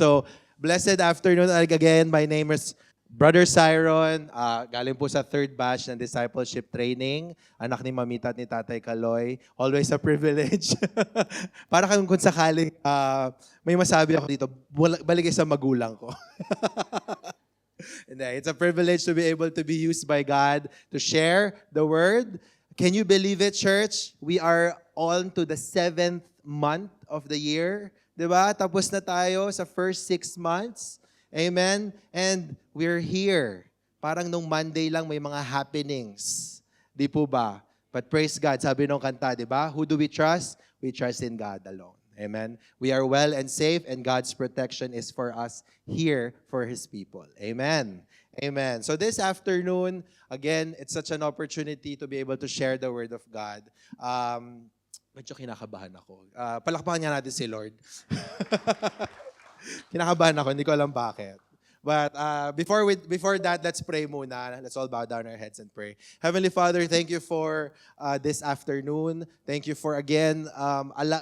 So, blessed afternoon again. My name is Brother Cyron. Galing po sa third batch ng discipleship training. Anak ni Mamita at ni Tatay Kaloy. Always a privilege. Para kung sakaling may masabi ako dito, balik sa magulang ko. Hindi, it's a privilege to be able to be used by God to share the word. Can you believe it, church? We are on to the 7th month of the year. Diba? Tapos na tayo sa first 6 months. Amen? And we're here. Parang nung Monday lang may mga happenings. Di po ba? But praise God, sabi nung kanta, di ba? Who do we trust? We trust in God alone. Amen? We are well and safe and God's protection is for us here for His people. Amen? Amen. So this afternoon, again, it's such an opportunity to be able to share the Word of God. Medyo kinakabahan ako. Palakpakan niya natin si Lord. Kinakabahan ako, hindi ko alam bakit. But before that, let's pray muna. Let's all bow down our heads and pray. Heavenly Father, thank you for this afternoon. Thank you for, again,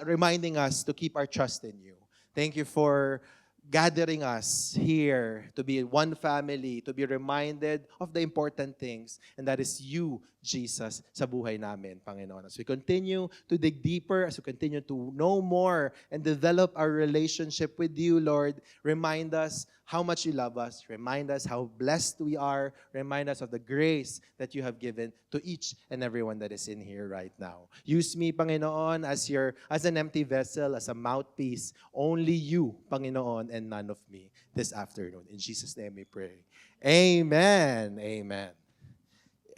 reminding us to keep our trust in you. Thank you for gathering us here to be one family, to be reminded of the important things, and that is you, Jesus, sa buhay namin, Panginoon. As we continue to dig deeper, as we continue to know more and develop our relationship with you, Lord, remind us how much you love us, remind us how blessed we are, remind us of the grace that you have given to each and everyone that is in here right now. Use me, Panginoon, as an empty vessel, as a mouthpiece. Only you, Panginoon, and none of me this afternoon. In Jesus' name we pray. Amen. Amen.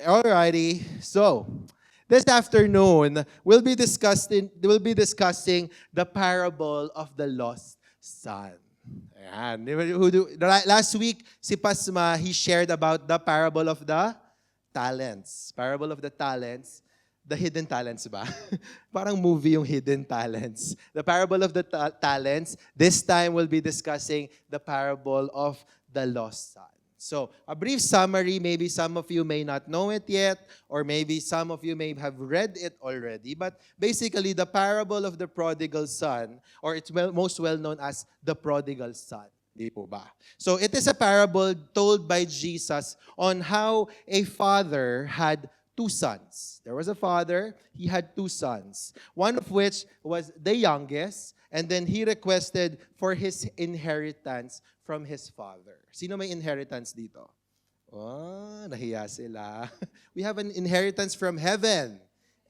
Alrighty. So, this afternoon, we'll be discussing the parable of the lost son. Ayan. Last week, si Pasma, he shared about the parable of the talents. Parable of the talents. The hidden talents ba? Parang movie yung hidden talents. The parable of the talents. This time, we'll be discussing the parable of the lost son. So, a brief summary, maybe some of you may not know it yet, or maybe some of you may have read it already, but basically the parable of the prodigal son, or it's most well known as the prodigal son. Di po ba? So, it is a parable told by Jesus on how a father had 2 sons. There was a father, he had 2 sons, one of which was the youngest, and then he requested for his inheritance from his father. Sino may inheritance dito? Oh, nahiya sila. We have an inheritance from heaven.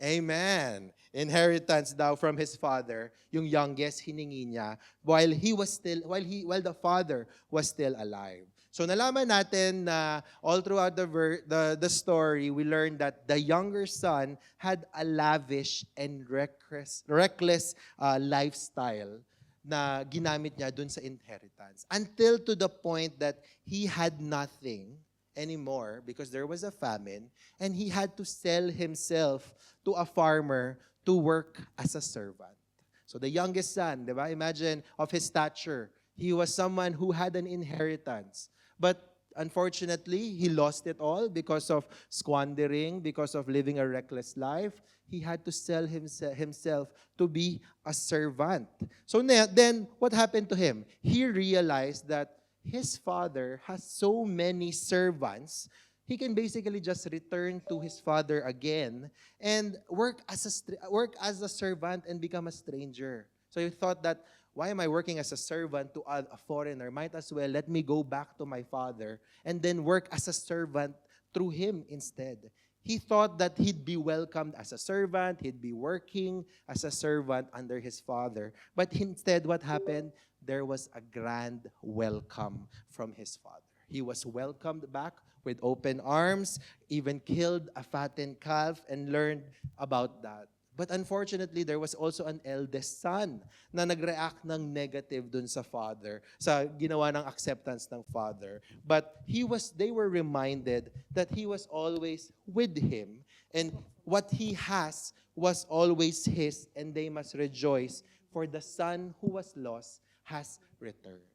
Amen. Inheritance daw from his father, yung youngest hiningi niya while the father was still alive. So nalaman natin na all throughout the story, we learned that the younger son had a lavish and reckless lifestyle na ginamit niya dun sa inheritance. Until to the point that he had nothing anymore because there was a famine and he had to sell himself to a farmer to work as a servant. So the youngest son, di ba? Imagine of his stature. He was someone who had an inheritance. But unfortunately, he lost it all because of squandering, because of living a reckless life. He had to sell himself to be a servant. So then, what happened to him? He realized that his father has so many servants, he can basically just return to his father again and work as a servant and become a stranger. So he thought that, why am I working as a servant to a foreigner? Might as well let me go back to my father and then work as a servant through him instead. He thought that he'd be welcomed as a servant, he'd be working as a servant under his father. But instead, what happened? There was a grand welcome from his father. He was welcomed back with open arms, even killed a fattened calf and learned about that. But unfortunately, there was also an eldest son na nag-react ng negative dun sa father, sa ginawa ng acceptance ng father. But they were reminded that he was always with him, and what he has was always his, and they must rejoice, for the son who was lost has returned.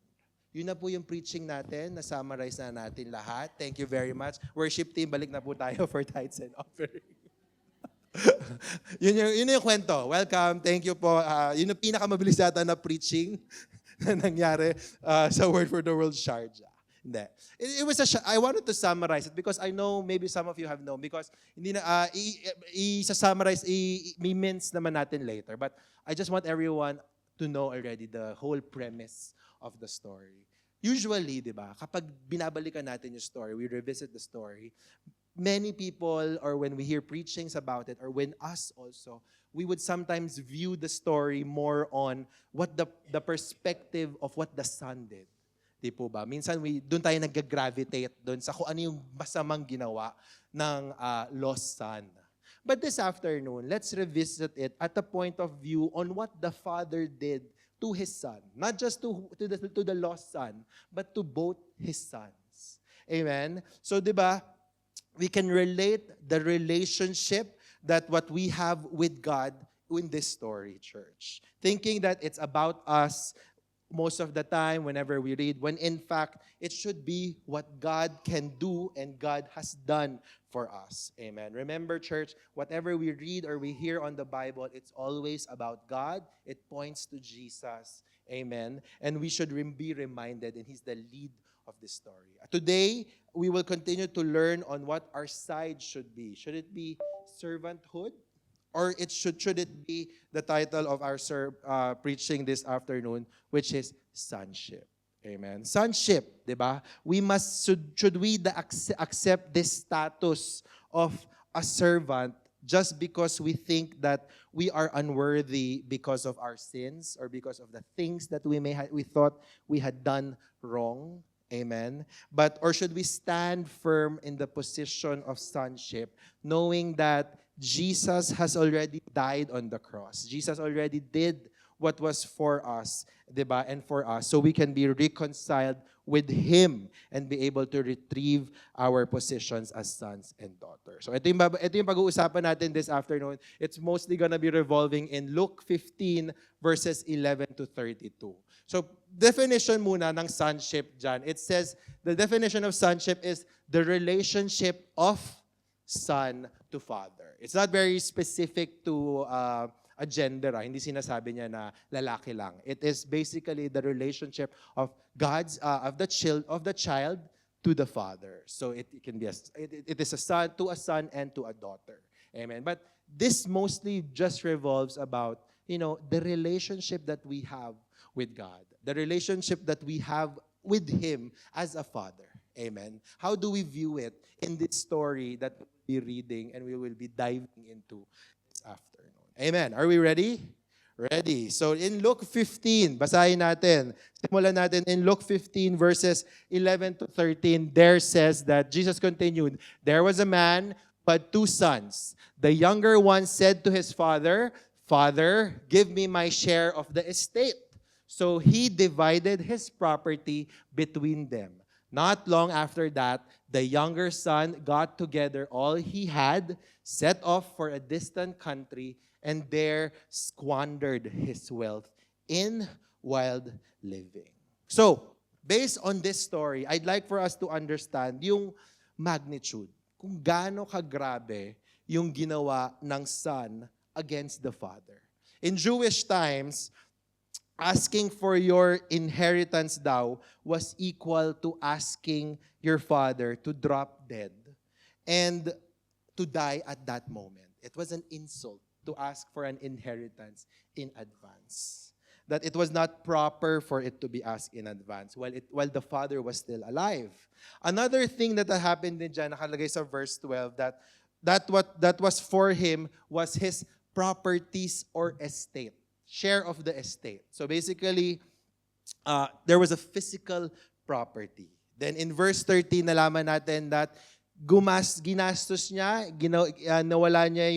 Yun na po yung preaching natin, na-summarize na natin lahat. Thank you very much. Worship team, balik na po tayo for tithes and offering. yun yung kwento. Welcome. Thank you po. Yun yung pinakamabilis yata na preaching na nangyari sa Word for the World Sharjah. Hindi. It was I wanted to summarize it because I know maybe some of you have known because hindi na i-summarize i-mince naman natin later, but I just want everyone to know already the whole premise of the story. Usually, 'di ba, kapag binabalikan natin yung story, we revisit the story, many people, or when we hear preachings about it, or when us also, we would sometimes view the story more on what the perspective of what the son did. Di po ba? Minsan doon tayo nag-gravitate doon sa kung ano yung masamang ginawa ng lost son. But this afternoon, let's revisit it at the point of view on what the father did to his son. Not just to the lost son, but to both his sons. Amen? So, di ba, we can relate the relationship that what we have with God in this story, church. Thinking that it's about us most of the time whenever we read, when in fact, it should be what God can do and God has done for us. Amen. Remember, church, whatever we read or we hear on the Bible, it's always about God. It points to Jesus. Amen. And we should be reminded, and He's the lead of this story. Today, we will continue to learn on what our side should be. Should it be servanthood? Or should it be the title of our preaching this afternoon, which is sonship. Amen. Sonship, di ba? Should we accept this status of a servant just because we think that we are unworthy because of our sins or because of the things that we thought we had done wrong? Amen. Or should we stand firm in the position of sonship, knowing that Jesus has already died on the cross. Jesus already did what was for us, diba? And for us, so we can be reconciled with Him and be able to retrieve our positions as sons and daughters. So ito yung pag-uusapan natin this afternoon. It's mostly gonna be revolving in Luke 15 verses 11 to 32. So definition muna ng sonship dyan. It says, the definition of sonship is the relationship of son to father. It's not very specific to a gender. Hindi sinasabi niya na lalaki lang. It is basically the relationship of of the child to the father. So it can be it is a son and to a daughter. Amen. But this mostly just revolves about, the relationship that we have with God. The relationship that we have with Him as a father. Amen. How do we view it in this story that we'll be reading and we will be diving into this afternoon? Amen. Are we ready? Ready. So in Luke 15, basahin natin. Simulan natin in Luke 15 verses 11 to 13. There says that Jesus continued, "There was a man who had two sons. The younger one said to his father, 'Father, give me my share of the estate.' So he divided his property between them. Not long after that, the younger son got together all he had, set off for a distant country, and there squandered his wealth in wild living." So, based on this story, I'd like for us to understand yung magnitude, kung gaano kagrabe yung ginawa ng son against the father. In Jewish times, asking for your inheritance daw was equal to asking your father to drop dead and to die at that moment. It was an insult to ask for an inheritance in advance. That it was not proper for it to be asked in advance while the father was still alive. Another thing that happened din dyan, nakalagay sa verse 12, that was for him was his properties or estate. Share of the estate. So basically, there was a physical property. Then in verse 13, nalaman natin that ginastos niya, nawala niya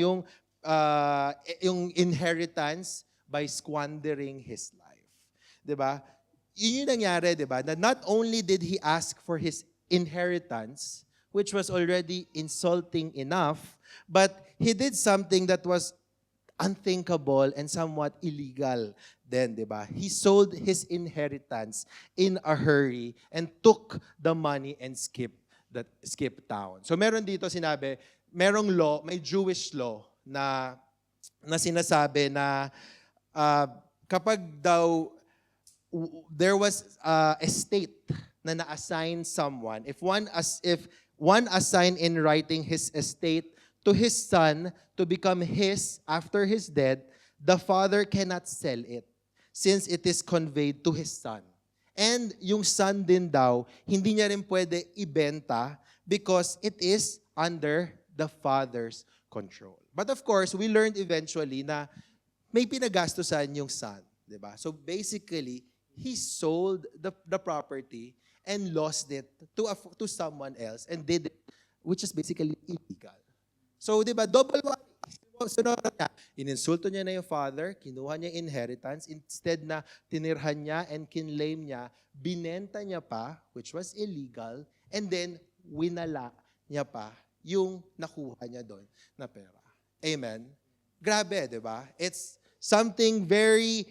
yung inheritance by squandering his life. 'Di ba? Yun yung nangyari, 'di ba? That not only did he ask for his inheritance, which was already insulting enough, but he did something that was unthinkable and somewhat illegal then, di ba? He sold his inheritance in a hurry and took the money and skipped town. So meron dito sinabi, merong law, may Jewish law na sinasabi na kapag daw there was a state na na-assign someone. If one assigned in writing his estate to his son to become his after his death, the father cannot sell it since it is conveyed to his son. And yung son din daw, hindi niya rin pwede ibenta because it is under the father's control. But of course, we learned eventually na may pinagastusan yung son, 'di ba? So basically, he sold the property and lost it to someone else and did it, which is basically illegal. So, 'di ba, double whammy. Sunod niya, ininsulto niya na yung father, kinuha niya inheritance, instead na tinirhan niya and kinlaim niya, binenta niya pa, which was illegal, and then winala niya pa yung nakuha niya doon na pera. Amen? Grabe, di ba? It's something very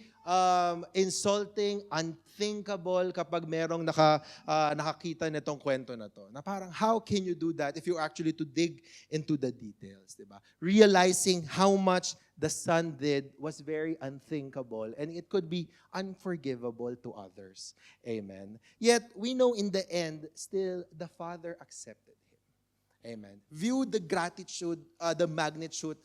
insulting, unthinkable kapag merong nakakita nitong kwento na to. Na parang, how can you do that if you actually to dig into the details, di ba? Realizing how much the son did was very unthinkable and it could be unforgivable to others. Amen. Yet, we know in the end, still, the father accepted him. Amen. View the gratitude, the magnitude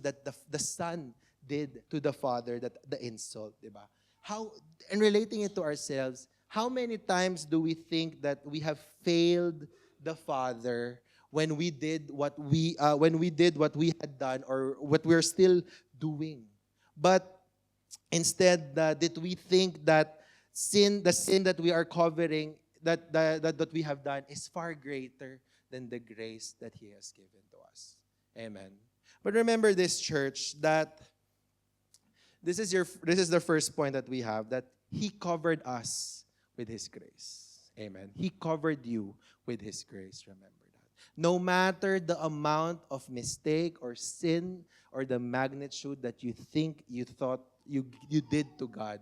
that the son did to the father, that the insult, di ba? How, and relating it to ourselves, how many times do we think that we have failed the father when we did what we had done or what we're still doing? But instead, did we think that the sin that we are covering, that we have done, is far greater than the grace that He has given to us? Amen. But remember this, church, that this is the first point that we have, that He covered us with His grace. Amen. He covered you with His grace. Remember that. No matter the amount of mistake or sin or the magnitude that you think you thought you did to God,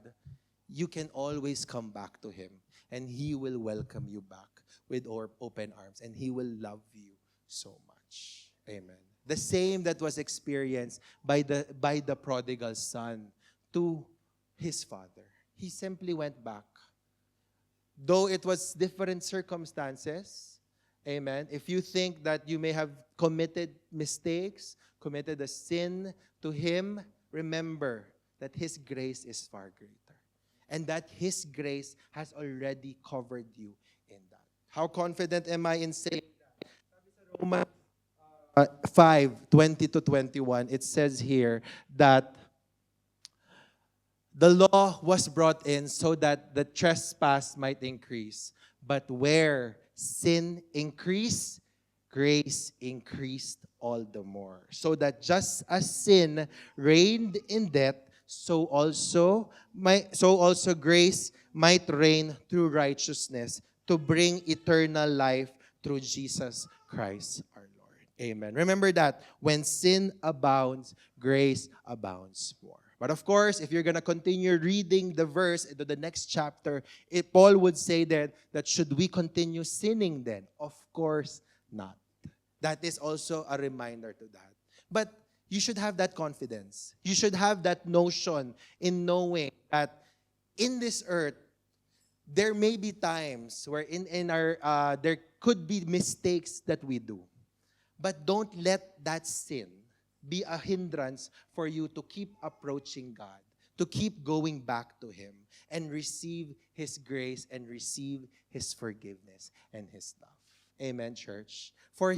you can always come back to Him, and He will welcome you back with open arms, and He will love you so much. Amen. The same that was experienced by the prodigal son to his father. He simply went back. Though it was different circumstances, amen, if you think that you may have committed mistakes, committed a sin to him, remember that His grace is far greater. And that His grace has already covered you in that. How confident am I in saying that? Romans 5:20-21, it says here that the law was brought in so that the trespass might increase. But where sin increased, grace increased all the more. So that just as sin reigned in death, so also grace might reign through righteousness to bring eternal life through Jesus Christ our Lord. Amen. Remember that when sin abounds, grace abounds more. But of course, if you're going to continue reading the verse into the next chapter, Paul would say that should we continue sinning then? Of course not. That is also a reminder to that. But you should have that confidence. You should have that notion in knowing that in this earth, there may be times where there could be mistakes that we do. But don't let that sin be a hindrance for you to keep approaching God, to keep going back to Him and receive His grace and receive His forgiveness and His love. Amen, church. For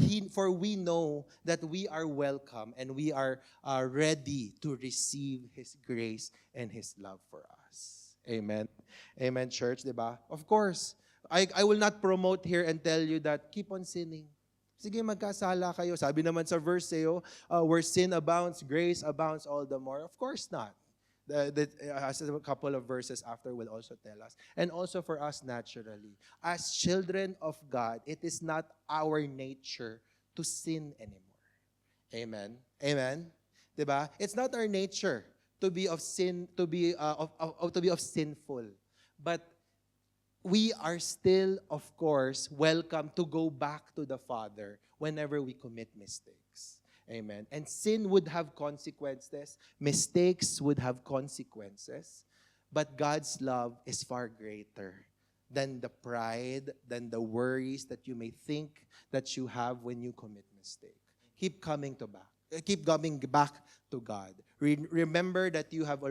we know that we are welcome and we are ready to receive His grace and His love for us. Amen. Amen, church, diba? Of course, I will not promote here and tell you that keep on sinning. Sige, magkasala kayo. Sabi naman sa verse sa'yo, where sin abounds, grace abounds all the more. Of course not. As a couple of verses after will also tell us. And also for us naturally. As children of God, it is not our nature to sin anymore. Amen? Amen? Diba? It's not our nature to be of sin, to be of sinful. But we are still, of course, welcome to go back to the Father whenever we commit mistakes. Amen. And sin would have consequences. Mistakes would have consequences. But God's love is far greater than the pride, than the worries that you may think that you have when you commit mistake. Keep Keep coming back to God. Remember that you have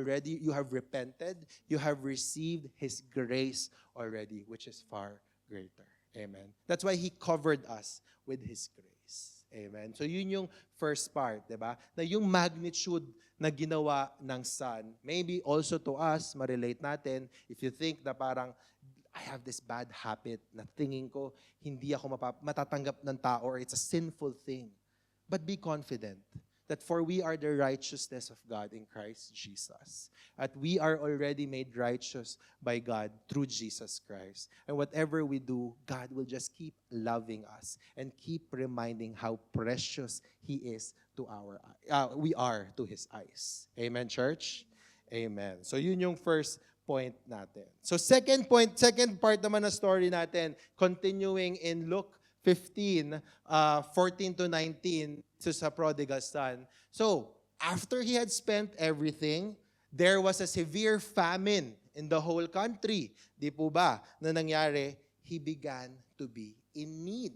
repented, you have received His grace already, which is far greater. Amen. That's why He covered us with His grace. Amen. So yun yung first part, di ba? Na yung magnitude na ginawa ng Son, maybe also to us, ma-relate natin, if you think na parang, I have this bad habit na tingin ko, hindi ako matatanggap ng tao or it's a sinful thing. But be confident that for we are the righteousness of God in Christ Jesus. That we are already made righteous by God through Jesus Christ. And whatever we do, God will just keep loving us and keep reminding how precious He is to we are to His eyes. Amen, church? Amen. So yun yung first point natin. So second part naman na story natin, continuing in Luke 15, 14 to 19, so sa prodigal son. So, after he had spent everything, there was a severe famine in the whole country. Di po ba? Na nangyari, he began to be in need.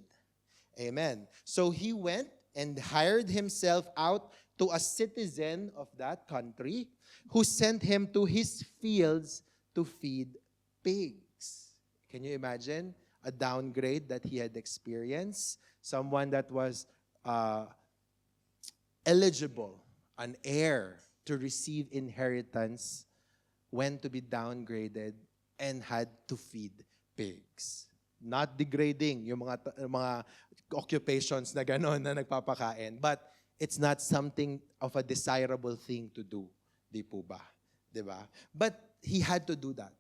Amen. So, he went and hired himself out to a citizen of that country who sent him to his fields to feed pigs. Can you imagine? A downgrade that he had experienced, someone that was eligible, an heir to receive inheritance, went to be downgraded and had to feed pigs. Not degrading yung mga occupations na gano'n na nagpapakain, but it's not something of a desirable thing to do. Di po ba? Di ba? But he had to do that,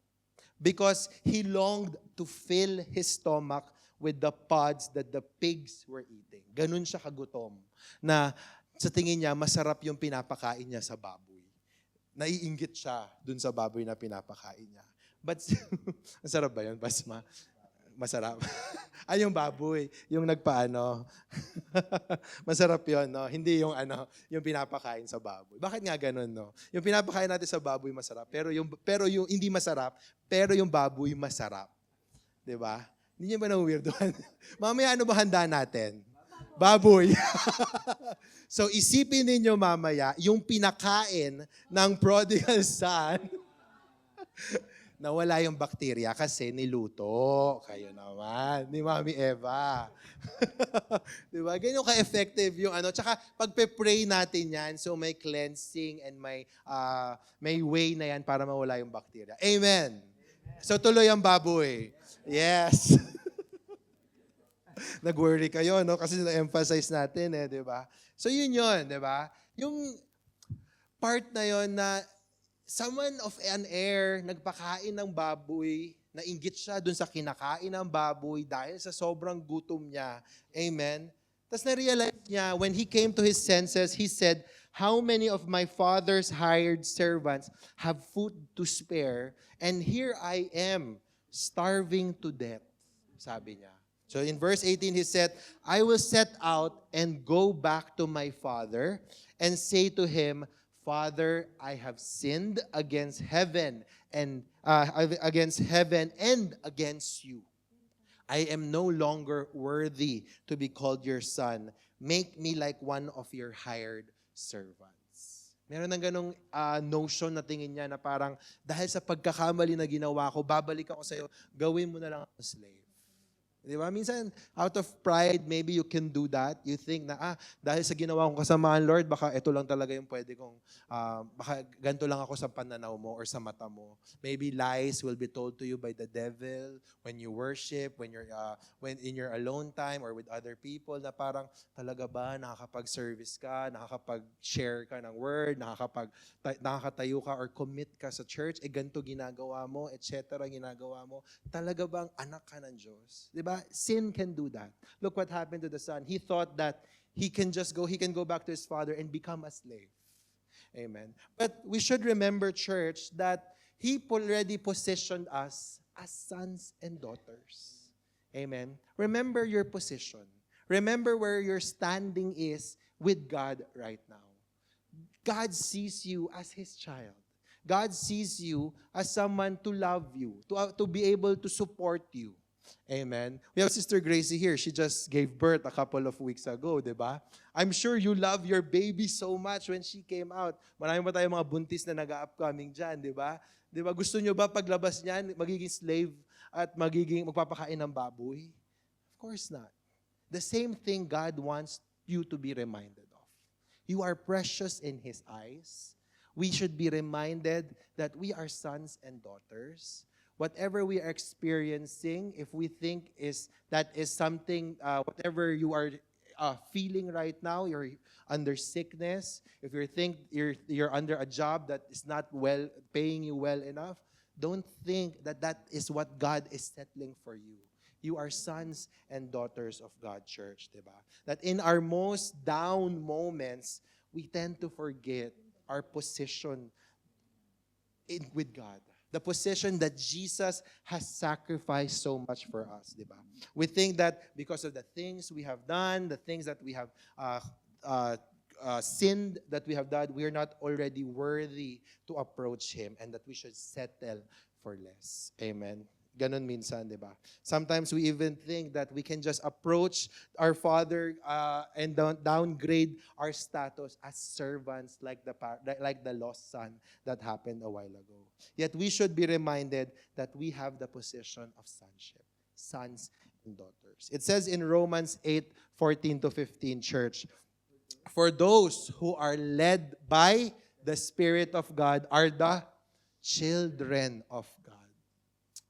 because he longed to fill his stomach with the pods that the pigs were eating. Ganun siya kagutom, na sa tingin niya, masarap yung pinapakain niya sa baboy. Naiinggit siya dun sa baboy na pinapakain niya. But, masarap ba yun, Basma? Masarap. Ay, yung baboy, yung nagpaano. Masarap yun, no? Hindi yung yung pinapakain sa baboy. Bakit nga ganun, no? Yung pinapakain natin sa baboy masarap, pero yung hindi masarap, pero yung baboy masarap. 'Di ba? Hindi niyo ba na-weirdoan? Mamaya ano ba handa natin? Baboy. So isipin ninyo mamaya, yung pinakain ng prodigal son, nawala yung bakterya kasi niluto. Kayo naman, ni Mami Eva. Di ba? Ganyan ka-effective yung Tsaka pagpe-pray natin yan, so may cleansing and may way na yan para mawala yung bakterya. Amen. So tuloy ang baboy. Yes. Nag-worry kayo, no? Kasi na-emphasize natin, di ba? So yun, di ba? Yung part na yun na someone of an heir, nagpakain ng baboy, nainggit siya dun sa kinakain ng baboy dahil sa sobrang gutom niya. Amen? Tapos na-realize niya, when he came to his senses, he said, "How many of my father's hired servants have food to spare, and here I am, starving to death," sabi niya. So in verse 18, he said, "I will set out and go back to my father and say to him, Father, I have sinned against heaven and against you. I am no longer worthy to be called your son. Make me like one of your hired servants." Meron ng ganong notion na tingin niya na parang dahil sa pagkakamali na ginawa ko, babalik ako sa'yo, gawin mo na lang ako slave. Di ba? Minsan, out of pride, maybe you can do that. You think na, dahil sa ginawa kong kasamaan, Lord, baka ito lang talaga yung pwede kong, baka ganito lang ako sa pananaw mo or sa mata mo. Maybe lies will be told to you by the devil when you worship, when in your alone time or with other people, na parang, talaga ba, nakakapag-service ka, nakakapag-share ka ng word, nakakatayo ka or commit ka sa church, ganito ginagawa mo, etc. ginagawa mo. Talaga bang anak ka ng Diyos? Di ba? Sin can do that. Look what happened to the son. He thought that he can go back to his father and become a slave. Amen. But we should remember, church, that He already positioned us as sons and daughters. Amen. Remember your position. Remember where your standing is with God right now. God sees you as His child. God sees you as someone to love you, to be able to support you. Amen. We have Sister Gracie here. She just gave birth a couple of weeks ago, di ba? I'm sure you love your baby so much when she came out. Marami pa tayong mga buntis na nag-upcoming dyan, di ba? Di ba? Gusto nyo ba paglabas niyan, magiging slave at magpapakain ng baboy? Of course not. The same thing God wants you to be reminded of. You are precious in His eyes. We should be reminded that we are sons and daughters. Whatever we are experiencing, if we think that is something, whatever you are feeling right now, you're under sickness, if you think you're under a job that is not well paying you well enough, don't think that is what God is settling for you. You are sons and daughters of God, church, diba? That in our most down moments, we tend to forget our position with God. The position that Jesus has sacrificed so much for us, diba? We think that because of the things we have done, the things that we have sinned that we have done, we are not already worthy to approach Him and that we should settle for less. Amen. Ganon minsan, di ba? Sometimes we even think that we can just approach our Father and downgrade our status as servants like the lost son that happened a while ago. Yet we should be reminded that we have the position of sonship, sons and daughters. It says in Romans 8:14-15, church, for those who are led by the Spirit of God are the children of God.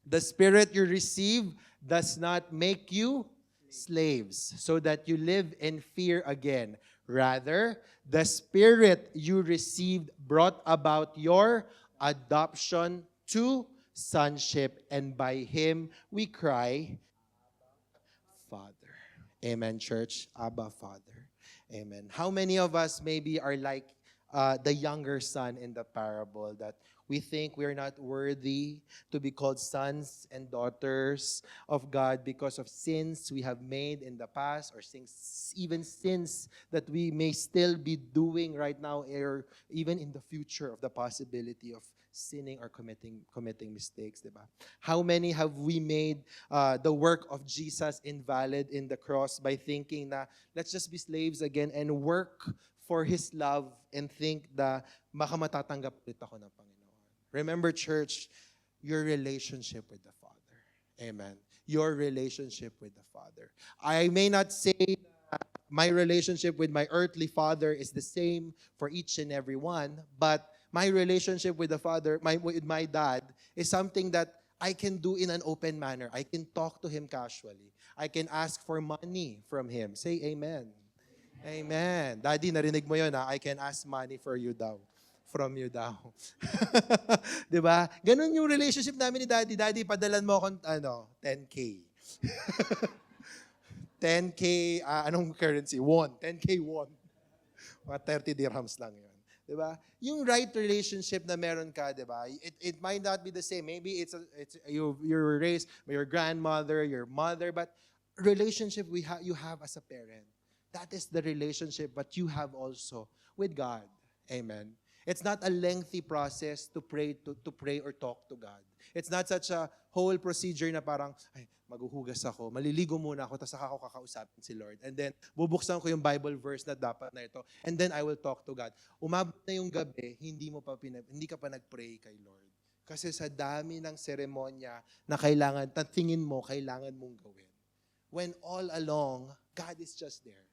The Spirit you receive does not make you slaves so that you live in fear again. Rather, the Spirit you received brought about your adoption to sonship, and by Him we cry, Father. Amen, church. Abba, Father. Amen. How many of us maybe are like the younger son in the parable, that we think we're not worthy to be called sons and daughters of God because of sins we have made in the past, or even sins that we may still be doing right now, or even in the future of the possibility of sinning or committing mistakes, diba? How many have we made the work of Jesus invalid in the cross by thinking na let's just be slaves again and work for His love and think na baka matatanggap ulit ako ng Panginoon. Remember, church, your relationship with the Father. Amen. Your relationship with the Father. I may not say that my relationship with my earthly father is the same for each and every one, but my relationship with the Father, with my dad, is something that I can do in an open manner. I can talk to him casually. I can ask for money from him. Say amen. Amen. Daddy, narinig mo yun, ha? I can ask money for you daw. From you daw. Diba? Ganun yung relationship namin ni Daddy. Daddy, padalan mo akong 10K. 10K, anong currency? Won. 10K won. Mga 30 dirhams lang yun. Diba? Yung right relationship na meron ka, diba? It might not be the same. Maybe it's you're raised by your grandmother, your mother, but relationship you have as a parent. That is the relationship that you have also with God. Amen. It's not a lengthy process to pray or talk to God. It's not such a whole procedure na parang, ay, maghuhugas ako, maliligo muna ako, tapos saka ako kakausapin si Lord. And then, bubuksan ko yung Bible verse na dapat na ito. And then, I will talk to God. Umabot na yung gabi, hindi ka pa nag-pray kay Lord. Kasi sa dami ng seremonya na tingin mo, kailangan mong gawin. When all along, God is just there,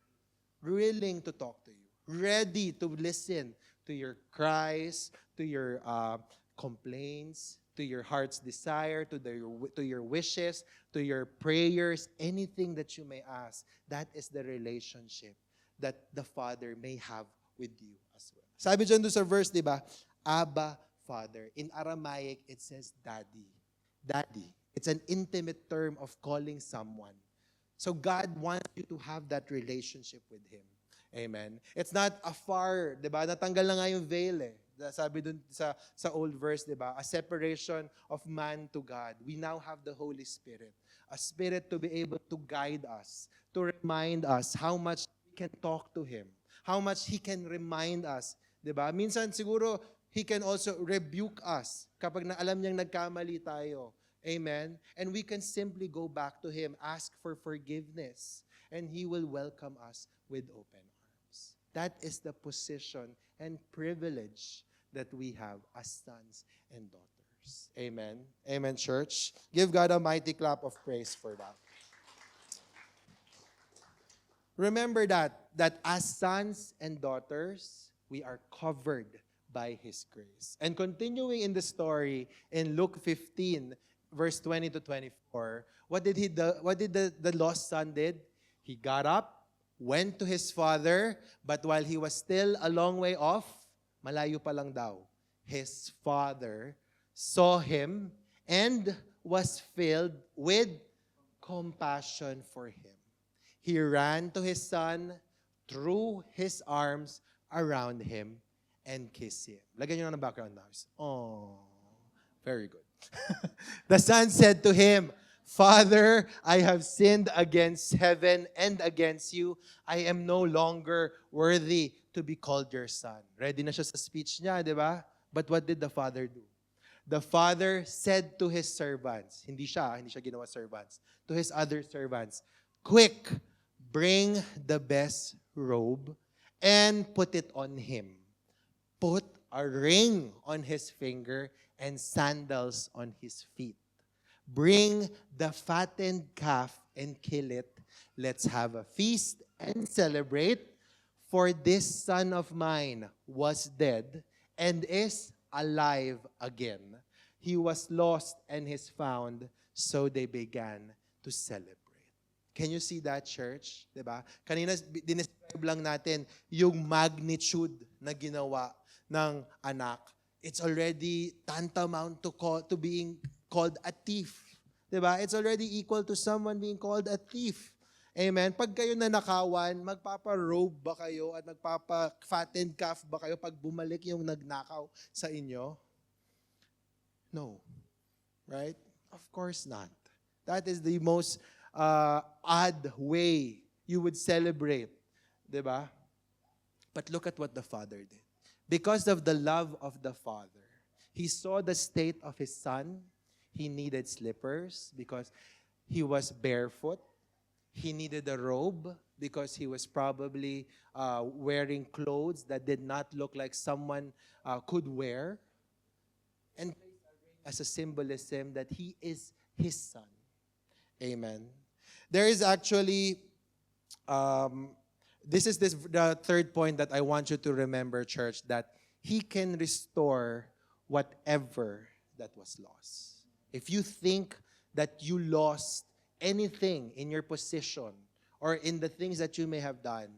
willing to talk to you, ready to listen to your cries, to your complaints, to your heart's desire, to your wishes, to your prayers, anything that you may ask. That is the relationship that the Father may have with you as well. Sabi dyan doon sa verse, di ba? Abba, Father. In Aramaic, it says daddy. Daddy. It's an intimate term of calling someone. So God wants you to have that relationship with Him. Amen. It's not afar, 'di ba? Natanggal na nga yung veil eh. Sabi dun sa old verse, 'di ba? A separation of man to God. We now have the Holy Spirit. A spirit to be able to guide us, to remind us how much we can talk to Him, how much He can remind us, 'di ba? Minsan siguro He can also rebuke us kapag na alam niyang nagkamali tayo. Amen? And we can simply go back to Him, ask for forgiveness, and He will welcome us with open arms. That is the position and privilege that we have as sons and daughters. Amen? Amen, church? Give God a mighty clap of praise for that. Remember that as sons and daughters, we are covered by His grace. And continuing in the story in Luke 15, verse 20 to 24, what did the lost son did? He got up, went to his father, but while he was still a long way off, malayo pa lang daw, his father saw him and was filled with compassion for him. He ran to his son, threw his arms around him, and kissed him. Lagyan nyo ng background noise. Oh, very good. The son said to him, Father, I have sinned against heaven and against you. I am no longer worthy to be called your son. Ready na siya sa speech niya, di ba? But what did the father do? The father said to his servants, hindi siya ginawa servants, to his other servants, quick, bring the best robe and put it on him. Put a ring on his finger and sandals on his feet. Bring the fattened calf and kill it. Let's have a feast and celebrate. For this son of mine was dead and is alive again. He was lost and is found, so they began to celebrate. Can you see that, church? Diba? Kanina, dinescribe lang natin yung magnitude na ginawa ng anak. It's already tantamount to being called a thief. Diba? It's already equal to someone being called a thief. Amen? Pag kayo nanakawan, magpapa-robe ba kayo at magpapa-fattened calf ba kayo pag bumalik yung nagnakaw sa inyo? No. Right? Of course not. That is the most odd way you would celebrate. Diba? But look at what the father did. Because of the love of the father, he saw the state of his son. He needed slippers because he was barefoot. He needed a robe because he was probably wearing clothes that did not look like someone could wear. And as a symbolism that he is his son. Amen. There is actually, the third point that I want you to remember, church, that he can restore whatever that was lost. If you think that you lost anything in your position or in the things that you may have done,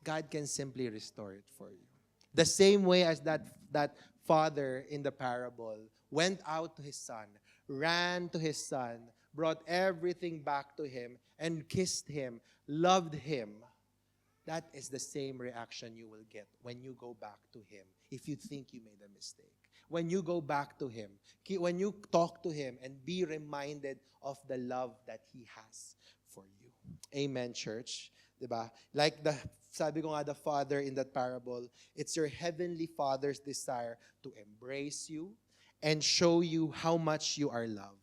God can simply restore it for you. The same way as that father in the parable went out to his son, ran to his son, brought everything back to him, and kissed him, loved him. That is the same reaction you will get when you go back to him if you think you made a mistake. When you go back to him, when you talk to him and be reminded of the love that he has for you. Amen, church. Diba? Like sabi ko nga, the father in that parable, it's your heavenly Father's desire to embrace you and show you how much you are loved.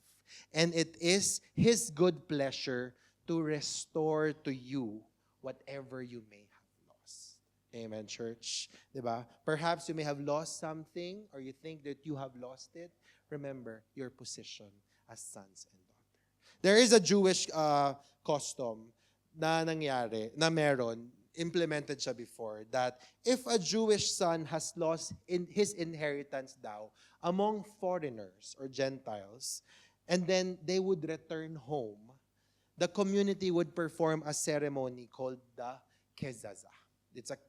And it is his good pleasure to restore to you whatever you may have lost. Amen, church. Diba? Perhaps you may have lost something or you think that you have lost it. Remember your position as sons and daughters. There is a Jewish custom na nangyari, na meron, implemented siya before, that if a Jewish son has lost his inheritance daw among foreigners or Gentiles, and then they would return home, the community would perform a ceremony called the Kezaza.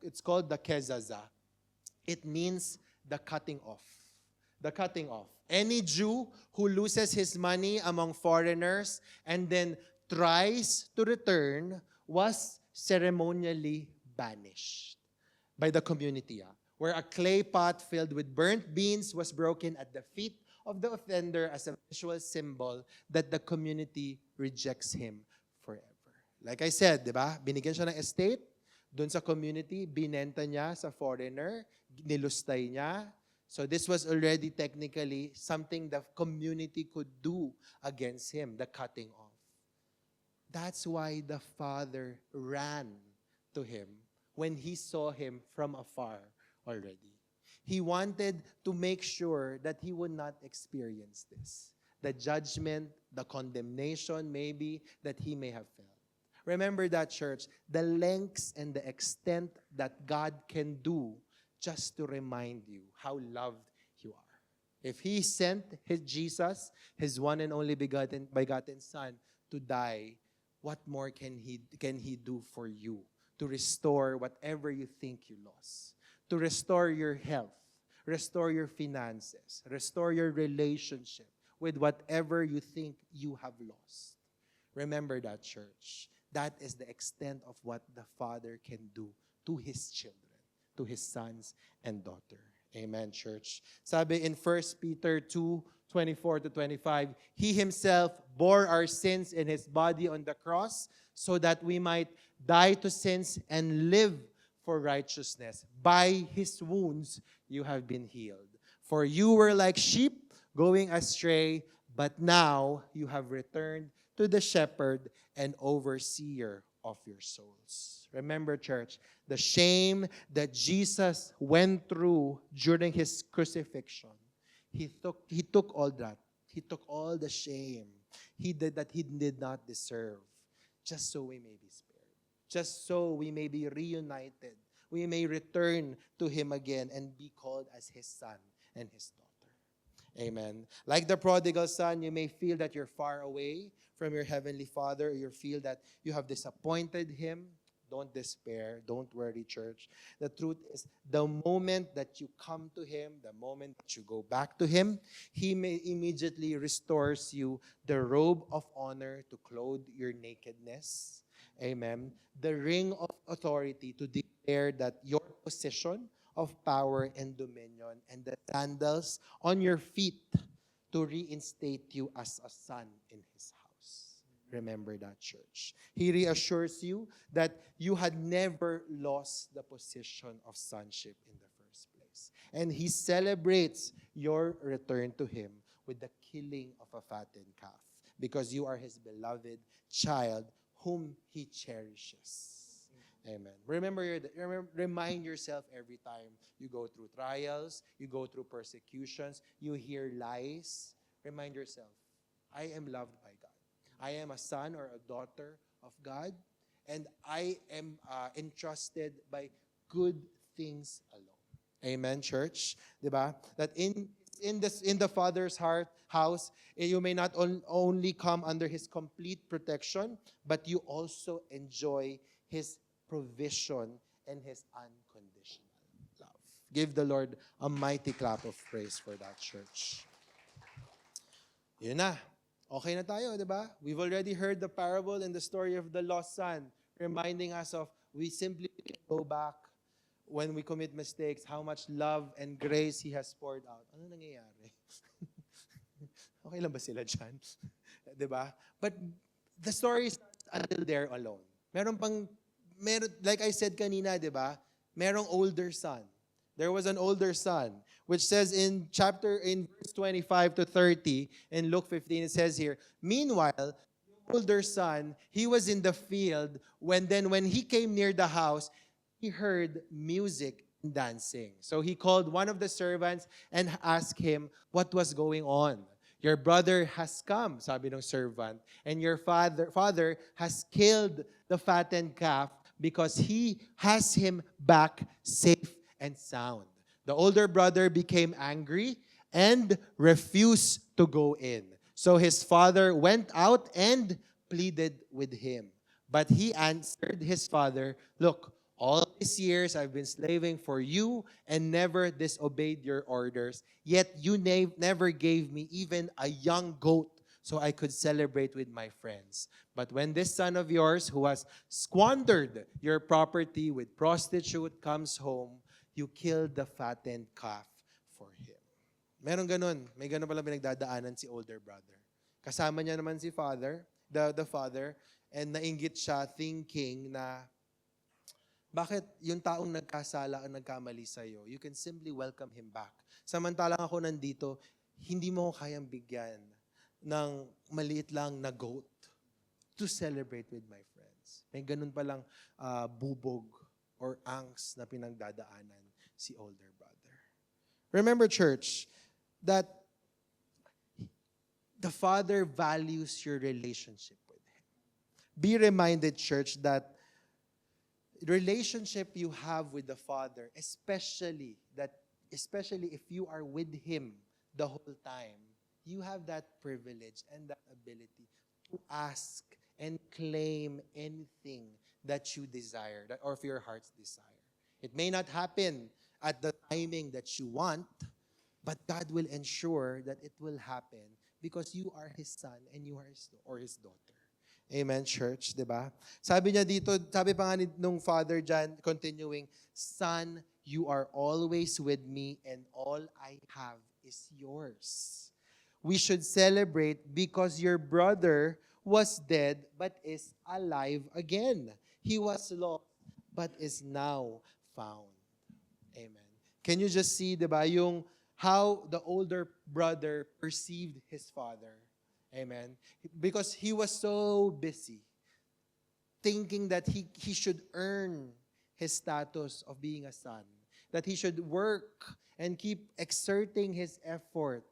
It's called the Kezaza. It means the cutting off. The cutting off. Any Jew who loses his money among foreigners and then tries to return was ceremonially banished by the community, where a clay pot filled with burnt beans was broken at the feet of the offender as a visual symbol that the community rejects him forever. Like I said, di ba? Binigyan siya ng estate, doon sa community, binenta niya sa foreigner, nilustay niya. So this was already technically something the community could do against him, the cutting off. That's why the father ran to him when he saw him from afar already. He wanted to make sure that he would not experience this. The judgment, the condemnation maybe that he may have felt. Remember that, church, the lengths and the extent that God can do just to remind you how loved you are. If he sent his Jesus, his one and only begotten Son, to die, what more can he do for you? To restore whatever you think you lost. To restore your health, restore your finances, restore your relationship with whatever you think you have lost. Remember that, church. That is the extent of what the Father can do to His children, to His sons and daughter. Amen, church. Sabi in 1 Peter 2:24-25, He Himself bore our sins in His body on the cross so that we might die to sins and live for righteousness. By His wounds you have been healed. For you were like sheep going astray, but now you have returned to the shepherd and overseer of your souls. Remember, church, the shame that Jesus went through during His crucifixion. He took all that. He took all the shame that He did not deserve, just so we may be spared. Just so we may be reunited. We may return to Him again and be called as His son and His daughter. Amen. Like the prodigal son, you may feel that you're far away from your Heavenly Father. You feel that you have disappointed Him. Don't despair. Don't worry, church. The truth is, the moment that you come to Him, the moment that you go back to Him, He may immediately restores you the robe of honor to clothe your nakedness. Amen. The ring of authority to declare that your position of power and dominion, and the sandals on your feet to reinstate you as a son in His house. Remember that, church. He reassures you that you had never lost the position of sonship in the first place. And He celebrates your return to Him with the killing of a fattened calf, because you are His beloved child whom He cherishes. Amen. Remind yourself every time you go through trials, you go through persecutions, you hear lies. Remind yourself, I am loved by God. I am a son or a daughter of God, and I am entrusted by good things alone. Amen, church. Diba? That in the Father's house, you may not only come under His complete protection, but you also enjoy His provision and His unconditional love. Give the Lord a mighty clap of praise for that, church. Yun na. Okay na tayo, di ba? We've already heard the parable and the story of the lost son, reminding us of we simply go back when we commit mistakes, how much love and grace He has poured out. Ano nangyayari? Okay lang ba sila dyan? Di ba? But the story is not until there alone. Like I said kanina, di ba? Merong older son. There was an older son, which says in verse 25 to 30, in Luke 15, it says here, meanwhile, the older son, he was in the field when he came near the house, he heard music and dancing. So he called one of the servants and asked him what was going on. Your brother has come, sabi ng servant, and your father has killed the fattened calf because he has him back safe and sound. The older brother became angry and refused to go in. So his father went out and pleaded with him. But he answered his father, look, all these years I've been slaving for you and never disobeyed your orders. Yet you never gave me even a young goat so I could celebrate with my friends. But when this son of yours who has squandered your property with prostitute comes home, you killed the fattened calf for him. Meron ganun. May ganun pala pinagdadaanan si older brother. Kasama niya naman si father, the father, and nainggit siya thinking na, Bakit yung taong nagkasala ang nagkamali sa'yo, you can simply welcome him back. Samantalang ako nandito, hindi mo ko kayang bigyan ng maliit lang na goat to celebrate with my friends. May ganun palang bubog or angst na pinagdadaanan si older brother. Remember, church, that the Father values your relationship with Him. Be reminded, church, that relationship you have with the Father, especially if you are with Him the whole time, you have that privilege and that ability to ask and claim anything that you desire, or of your heart's desire. It may not happen at the timing that you want, but God will ensure that it will happen because you are His son and you are His daughter. Amen, church, di ba? Sabi niya dito, sabi pa nga nung father dyan, continuing, Son, you are always with me and all I have is yours. We should celebrate because your brother was dead but is alive again. He was lost but is now found. Amen. Can you just see, di ba, yung how the older brother perceived his father? Amen. Because he was so busy thinking that he should earn his status of being a son, that he should work and keep exerting his effort.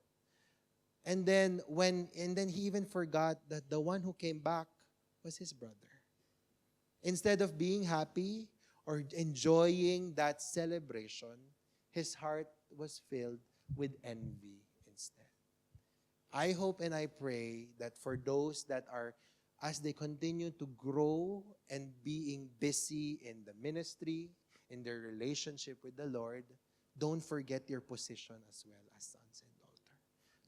And then he even forgot that the one who came back was his brother. Instead of being happy or enjoying that celebration, his heart was filled with envy instead. I hope and I pray that for those that are, as they continue to grow and being busy in the ministry, in their relationship with the Lord, don't forget your position as well as sons and daughters.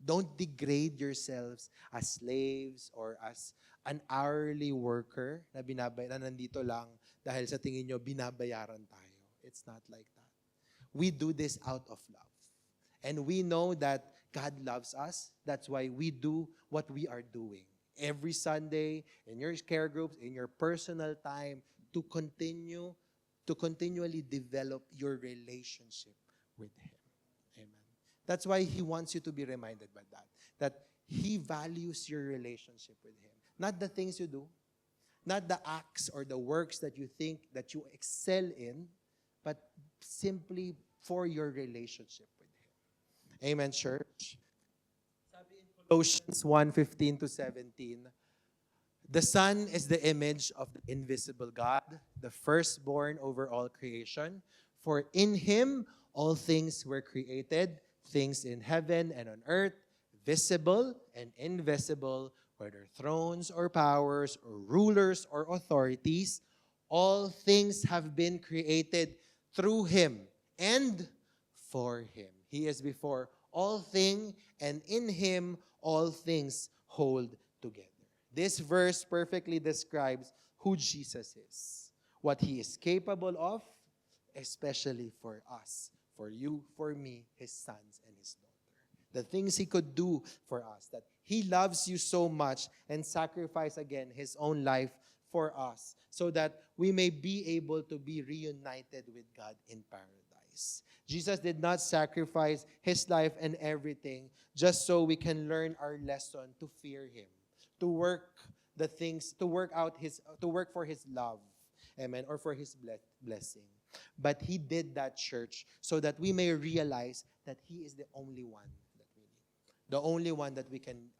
Don't degrade yourselves as slaves or as an hourly worker na nandito lang dahil sa tingin nyo binabayaran tayo. It's not like that. We do this out of love. And we know that God loves us. That's why we do what we are doing. Every Sunday, in your care groups, in your personal time, to continually develop your relationship with Him. Amen. That's why He wants you to be reminded by that He values your relationship with Him. Not the things you do, not the acts or the works that you think that you excel in, but simply for your relationship with Him. Amen, church. Sabi in Colossians 1:15-17, the Son is the image of the invisible God, the firstborn over all creation. For in Him all things were created, things in heaven and on earth, visible and invisible, whether thrones or powers or rulers or authorities, all things have been created through Him and for Him. He is before all things, and in Him all things hold together. This verse perfectly describes who Jesus is, what He is capable of, especially for us, for you, for me, His sons and His daughter. The things He could do for us, that He loves you so much and sacrificed again His own life for us so that we may be able to be reunited with God in paradise. Jesus did not sacrifice His life and everything just so we can learn our lesson to fear Him, to work the things, to work for His love, amen, or for His blessing. But He did that, church, so that we may realize that He is the only one that we need, the only one that we can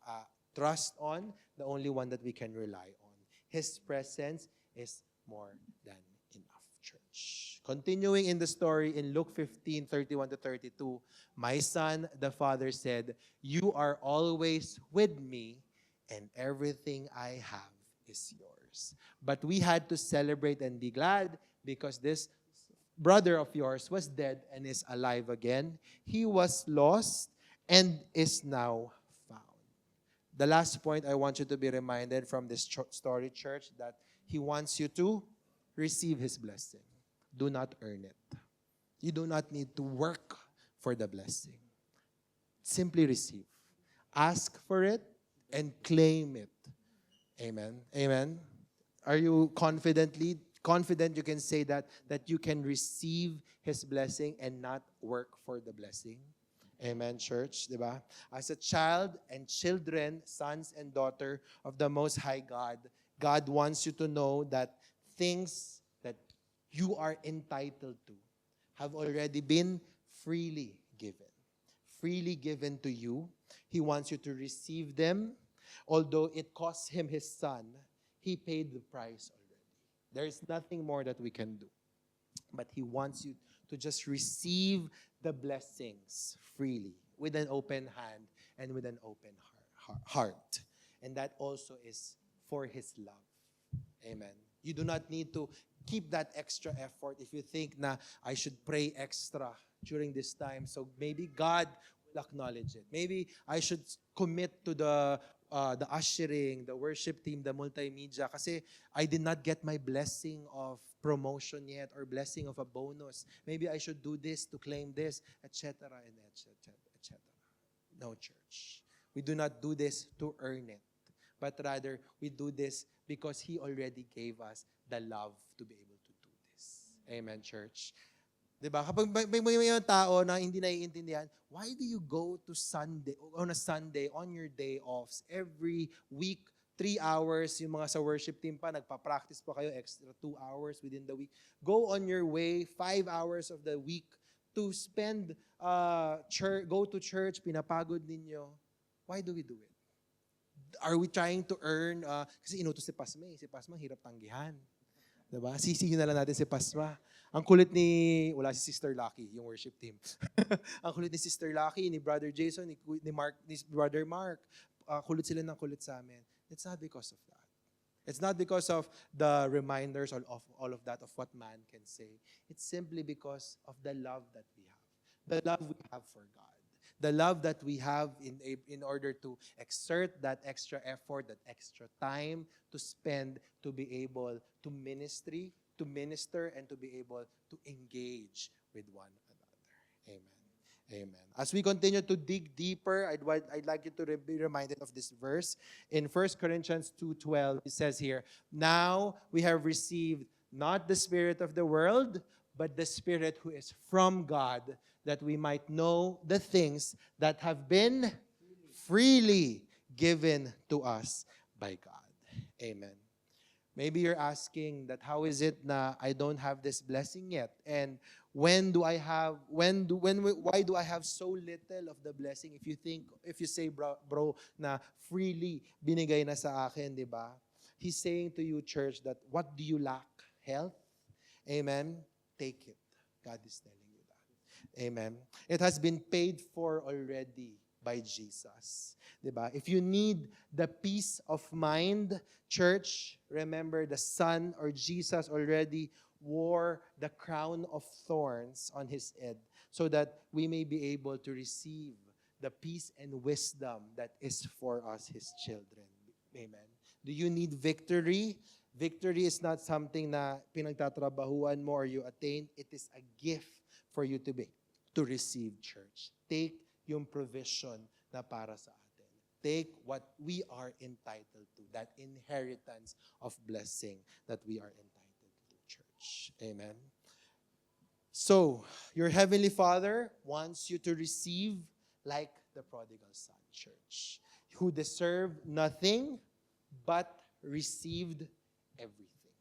trust on, the only one that we can rely on. His presence is more than enough, church. Continuing in the story in Luke 15:31-32, my son, the father said, you are always with me, and everything I have is yours. But we had to celebrate and be glad because this brother of yours was dead and is alive again. He was lost and is now found. The last point I want you to be reminded from this story, church, that He wants you to receive His blessing. Do not earn it. You do not need to work for the blessing. Simply receive. Ask for it and claim it. Amen. Amen. Are you confidently confident you can say that you can receive His blessing and not work for the blessing. Amen, church, di ba? As a child and children, sons and daughter of the Most High God, God wants you to know that things that you are entitled to have already been freely given. Freely given to you. He wants you to receive them. Although it cost Him His Son, He paid the price already. There is nothing more that we can do. But He wants you to just receive the blessings freely, with an open hand and with an open heart. And that also is for His love. Amen. You do not need to keep that extra effort if you think na I should pray extra during this time. So maybe God will acknowledge it. Maybe I should commit to the ushering, the worship team, the multimedia kasi I did not get my blessing of promotion yet or blessing of a bonus. Maybe I should do this to claim this, etc. and etc. etc. No, church. We do not do this to earn it, but rather we do this because He already gave us the love to be able to do this. Amen, church. Diba? Kapag may mga tao na hindi naiintindihan, why do you go to Sunday, on a Sunday, on your day offs, every week, 3 hours, yung mga sa worship team pa, nagpa-practice pa kayo, extra 2 hours within the week. Go on your way, 5 hours of the week to spend, go to church, pinapagod ninyo. Why do we do it? Are we trying to earn, kasi inutos si Pasma Si Pasma, hirap tanggihan. Diba? Sisihin na lang natin si Pasma. Ang kulit wala si Sister Lucky, yung worship team. Ang kulit ni Sister Lucky, ni Brother Jason, ni Brother Mark. Kulit sila ng kulit sa amin. It's not because of that. It's not because of the reminders or of all of that, of what man can say. It's simply because of the love that we have. The love we have for God. The love that we have in order to exert that extra effort, that extra time to spend to be able to minister, and to be able to engage with one another. Amen. Amen. As we continue to dig deeper, I'd like you to be reminded of this verse. In 1 Corinthians 2:12, it says here, now we have received not the spirit of the world, but the Spirit who is from God, that we might know the things that have been freely given to us by God. Amen. Maybe you're asking that how is it na I don't have this blessing yet? And why do I have so little of the blessing? If you say bro na freely binigay na sa akin, di ba? He's saying to you, church, that what do you lack? Health? Amen. Take it. God is telling you that. Amen. It has been paid for already by Jesus. Diba? If you need the peace of mind, church, remember the Son or Jesus already wore the crown of thorns on His head so that we may be able to receive the peace and wisdom that is for us, His children. Amen. Do you need victory? Victory is not something na pinagtatrabahuan mo or you attain. It is a gift for you to receive, church. Take yung provision na para sa atin. Take what we are entitled to, that inheritance of blessing that we are entitled to, church. Amen. So, your Heavenly Father wants you to receive like the prodigal son, church, who deserved nothing but received everything.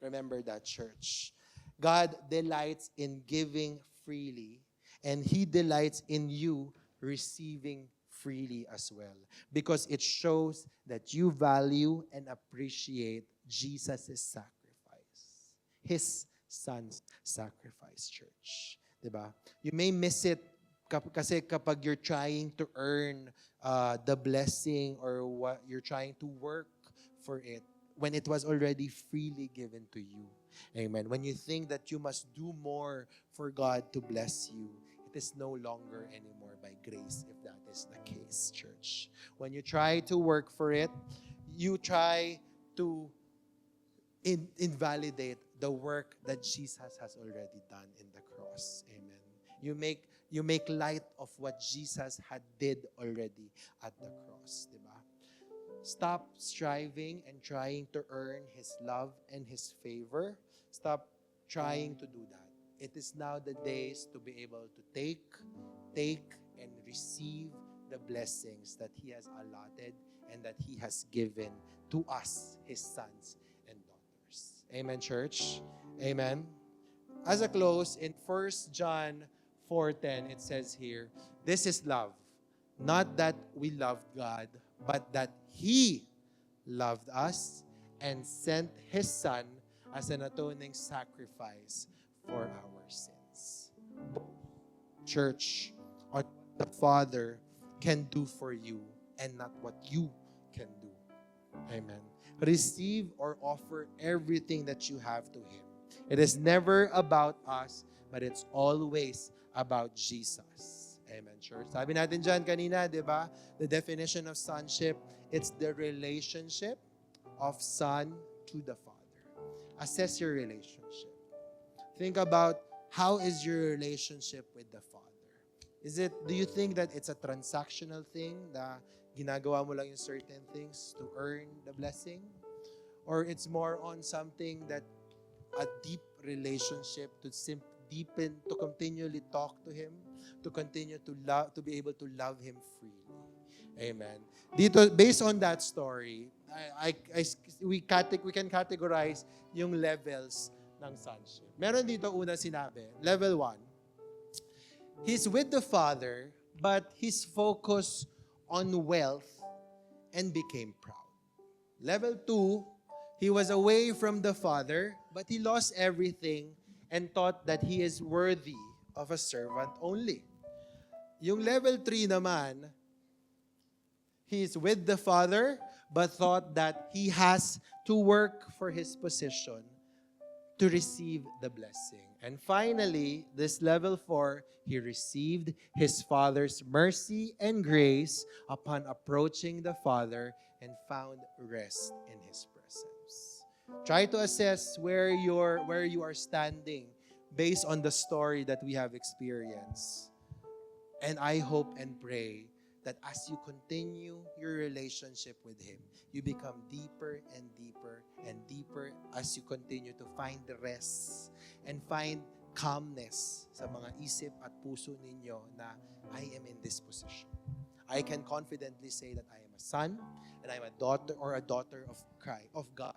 Remember that, church. God delights in giving freely, and He delights in you receiving freely as well, because it shows that you value and appreciate Jesus' sacrifice, His Son's sacrifice, church. Diba? You may miss it kasi kapag you're trying to earn the blessing or what you're trying to work for it, when it was already freely given to you. Amen. When you think that you must do more for God to bless you, it is no longer anymore by grace, if that is the case, church. When you try to work for it, you try to invalidate the work that Jesus has already done in the cross. Amen. You make light of what Jesus had did already at the cross, diba? Stop striving and trying to earn His love and His favor. Stop trying to do that. It is now the days to be able to take, and receive the blessings that He has allotted and that He has given to us, His sons and daughters. Amen, church? Amen. As a close, in 1 John 4:10, it says here, this is love. Not that we loved God, but that He loved us and sent His Son as an atoning sacrifice for our sins. Church, what the Father can do for you and not what you can do. Amen. Receive or offer everything that you have to Him. It is never about us, but it's always about Jesus. Amen, church. Sabi natin dyan kanina, di ba? The definition of sonship, it's the relationship of son to the Father. Assess your relationship. Think about, how is your relationship with the Father? Do you think that it's a transactional thing, na ginagawa mo lang yung certain things to earn the blessing? Or it's more on something that a deep relationship to deepen, to continually talk to Him, to continue to love, to be able to love Him freely. Amen. Dito, based on that story, we can categorize yung levels ng sonship. Meron dito una sinabi, level 1, he's with the Father, but he's focused on wealth and became proud. Level 2, he was away from the Father, but he lost everything and thought that he is worthy of a servant only. Yung level 3 naman, he is with the Father, but thought that he has to work for his position to receive the blessing. And finally, this level 4, he received his Father's mercy and grace upon approaching the Father and found rest in His presence. Try to assess where you are standing based on the story that we have experienced. And I hope and pray that as you continue your relationship with Him, you become deeper and deeper and deeper as you continue to find the rest and find calmness sa mga isip at puso ninyo na I am in this position. I can confidently say that I am a son and I am a daughter of Christ, of God,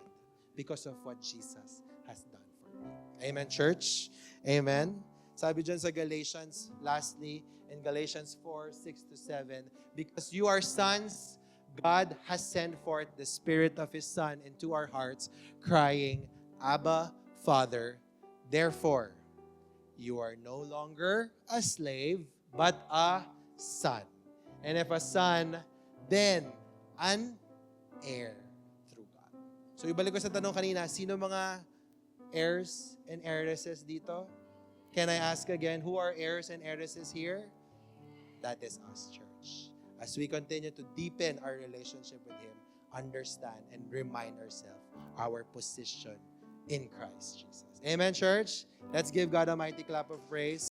because of what Jesus has done for me. Amen, church? Amen? Sabi dyan sa Galatians, lastly, in Galatians 4:6-7, because you are sons, God has sent forth the Spirit of His Son into our hearts, crying, Abba, Father. Therefore, you are no longer a slave, but a son. And if a son, then an heir through God. So ibalik ko sa tanong kanina, sino mga heirs and heiresses dito? Can I ask again, who are heirs and heiresses here? That is us, church. As we continue to deepen our relationship with Him, understand and remind ourselves our position in Christ Jesus. Amen, church? Let's give God a mighty clap of praise.